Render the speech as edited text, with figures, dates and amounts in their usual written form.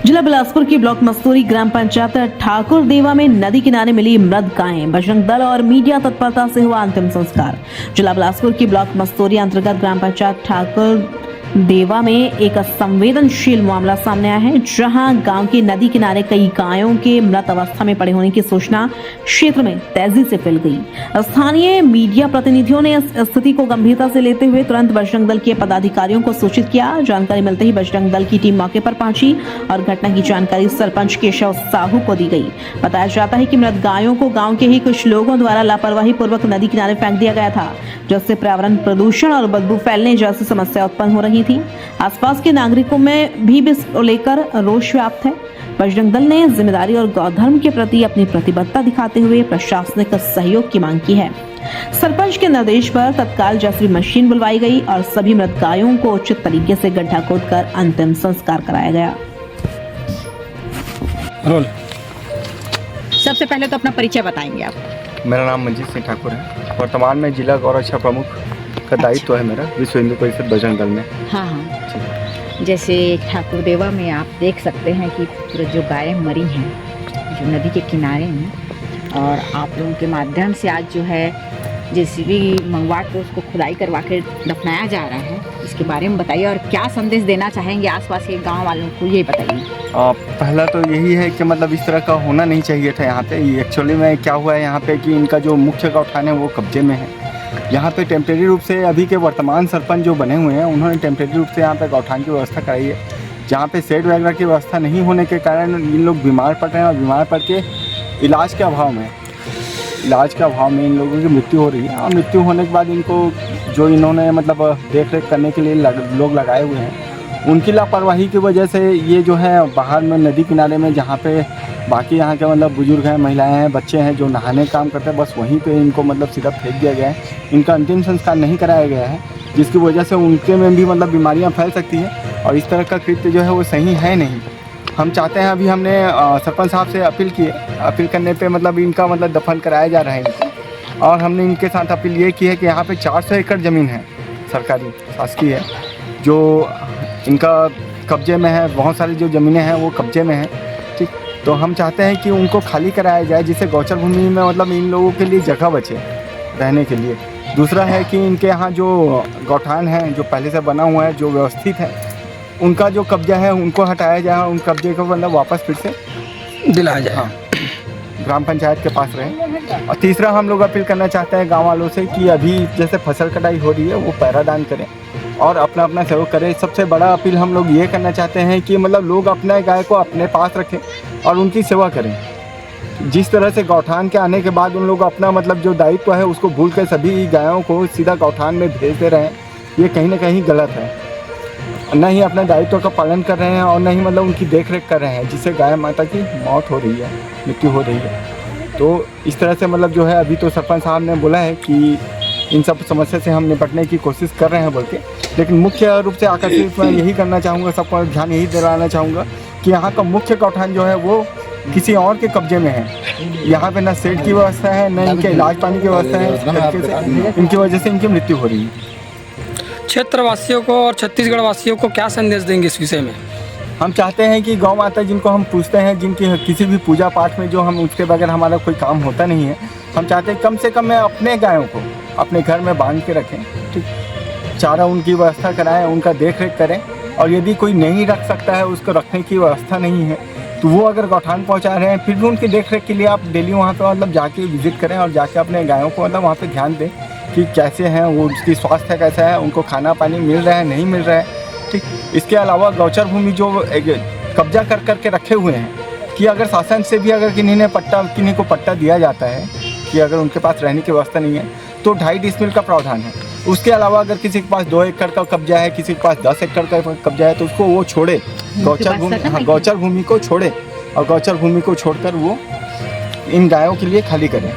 जिला बिलासपुर की ब्लॉक मस्तूरी ग्राम पंचायत ठाकुर देवा में नदी किनारे मिली मृत गायें। बजरंग दल और मीडिया तत्परता से हुआ अंतिम संस्कार। जिला बिलासपुर की ब्लॉक मस्तूरी अंतर्गत ग्राम पंचायत ठाकुर देवा में एक संवेदनशील मामला सामने आया है, जहां गांव की नदी किनारे कई गायों के मृत अवस्था में पड़े होने की सूचना क्षेत्र में तेजी से फैल गई। स्थानीय मीडिया प्रतिनिधियों ने इस स्थिति को गंभीरता से लेते हुए तुरंत बजरंग दल के पदाधिकारियों को सूचित किया। जानकारी मिलते ही बजरंग दल की टीम मौके पर पहुंची और घटना की जानकारी सरपंच केशव साहू को दी गई। बताया जाता है कि मृत गायों को गाँव के ही कुछ लोगों द्वारा लापरवाही पूर्वक नदी किनारे फेंक दिया गया था, जिससे पर्यावरण प्रदूषण और बदबू फैलने जैसी समस्या उत्पन्न हो रही थी। आसपास के नागरिकों में भी इसको लेकर रोष व्याप्त है। बजरंग दल ने जिम्मेदारी और गौधर्म के प्रति अपनी प्रतिबद्धता दिखाते हुए प्रशासनिक सहयोग की मांग की है। सरपंच के निर्देश पर तत्काल जेसीबी मशीन बुलवाई गई और सभी मृत गायों को उचित तरीके से गड्ढा खोदकर अंतिम संस्कार कराया गया। रोल। सबसे पहले तो अपना परिचय बताएंगे आप। मेरा नाम मंजीत सिंह ठाकुर है। वर्तमान में जिला गौरक्षा प्रमुख का दायित्व है मेरा विश्व हिंदू परिषद बजरंग दल में। हाँ, जैसे ठाकुर देवा में आप देख सकते हैं कि पूरे जो गायें मरी हैं जो नदी के किनारे में, और आप लोगों के माध्यम से आज जो है जेसीबी मंगवा के उसको खुदाई करवा के दफनाया जा रहा है, इसके बारे में बताइए और क्या संदेश देना चाहेंगे आसपास के गांव वालों को, ये बताइए। पहला तो यही है कि मतलब इस तरह का होना नहीं चाहिए था यहाँ पे। एक्चुअली में क्या हुआ है यहाँ पे कि इनका जो मुख्य गौठान है वो कब्जे में है। यहाँ पे टेम्परेरी रूप से अभी के वर्तमान सरपंच जो बने हुए हैं उन्होंने टेम्परेरी रूप से यहाँ पे गौठान की व्यवस्था कराई है, जहाँ पे शेड वगैरह की व्यवस्था नहीं होने के कारण इन लोग बीमार पड़ रहे हैं और बीमार पड़ के इलाज के अभाव में इन लोगों की मृत्यु हो रही है। और मृत्यु होने के बाद इनको जो इन्होंने मतलब देख रेख करने के लिए लोग लगाए हुए हैं, उनकी लापरवाही की वजह से ये जो है बाहर में नदी किनारे में जहाँ पे बाकी यहाँ के मतलब बुजुर्ग हैं, महिलाएं हैं, बच्चे हैं जो नहाने काम करते हैं, बस वहीं पे इनको मतलब सीधा फेंक दिया गया है। इनका अंतिम संस्कार नहीं कराया गया है, जिसकी वजह से उनके में भी मतलब बीमारियाँ फैल सकती हैं और इस तरह का कृत्य जो है वो सही है नहीं। हम चाहते हैं, अभी हमने सरपंच साहब से अपील की है। अपील करने पर मतलब इनका मतलब दफन कराया जा रहा है इनको, और हमने इनके साथ अपील ये की है कि यहाँ पर 400 एकड़ ज़मीन है सरकारी शासकीय है जो इनका कब्जे में है। बहुत सारी जो ज़मीनें हैं वो कब्जे में हैं, ठीक। तो हम चाहते हैं कि उनको खाली कराया जाए, जिससे गौचर भूमि में मतलब इन लोगों के लिए जगह बचे रहने के लिए। दूसरा है कि इनके यहाँ जो गौठान है जो पहले से बना हुआ है, जो व्यवस्थित है, उनका जो कब्जा है उनको हटाया जाए, उन कब्जे को मतलब वापस फिर से दिलाया जाए। हाँ, ग्राम पंचायत के पास रहे। और तीसरा हम लोग अपील करना चाहते हैं गाँव वालों से कि अभी जैसे फसल कटाई हो रही है वो पैरादान करें और अपना अपना सहयोग करें। सबसे बड़ा अपील हम लोग ये करना चाहते हैं कि मतलब लोग अपने गाय को अपने पास रखें और उनकी सेवा करें। जिस तरह से गौठान के आने के बाद उन लोग अपना मतलब जो दायित्व है उसको भूल कर सभी गायों को सीधा गौठान में भेज दे रहे हैं, ये कहीं ना कहीं गलत है। न ही अपने दायित्व का पालन कर रहे हैं और न ही मतलब उनकी देख रेख कर रहे हैं, जिससे गाय माता की मौत हो रही है, मृत्यु हो रही है। तो इस तरह से मतलब जो है अभी तो सरपंच साहब ने बोला है कि इन सब समस्या से हम निपटने की कोशिश कर रहे हैं बोल के, लेकिन मुख्य रूप से आकर्षित मैं यही करना चाहूँगा, सबको ध्यान यही दिलाना चाहूँगा कि यहाँ का मुख्य गौठान जो है वो किसी और के कब्जे में है। यहाँ पे न सेड की व्यवस्था है, न इनके इलाज पानी की व्यवस्था है। इस तरीके से इनकी वजह से इनकी मृत्यु हो रही है। क्षेत्रवासियों को और छत्तीसगढ़ वासियों को क्या संदेश देंगे इस विषय में? हम चाहते हैं कि गौ माता जिनको हम पूछते हैं, जिनकी किसी भी पूजा पाठ में जो हम उसके बगैर हमारा कोई काम होता नहीं है, हम चाहते हैं कम से कम अपने गायों को अपने घर में बांध के रखें, ठीक। चारा उनकी व्यवस्था कराएं, उनका देख रेख करें, और यदि कोई नहीं रख सकता है, उसको रखने की व्यवस्था नहीं है, तो वो अगर गौठान पहुंचा रहे हैं फिर भी उनकी देख रेख के लिए आप डेली वहाँ पे मतलब जाके विजिट करें और जाके अपने गायों को मतलब वहाँ पे ध्यान दें कि कैसे हैं वो, उसकी स्वास्थ्य कैसा है, उनको खाना पानी मिल रहा है नहीं मिल रहा है, ठीक। इसके अलावा गौचर भूमि जो कब्जा कर करके रखे हुए हैं, कि अगर शासन से भी अगर किन्हीं को पट्टा दिया जाता है कि अगर उनके पास रहने की व्यवस्था नहीं है तो 2.5 डिसमिल का प्रावधान है। उसके अलावा अगर किसी के पास 2 एकड़ का कब्जा है, किसी के पास 10 एकड़ का कब्जा है, तो उसको वो छोड़े, गौचर भूमि को छोड़े और गौचर भूमि को छोड़कर वो इन गायों के लिए खाली करें।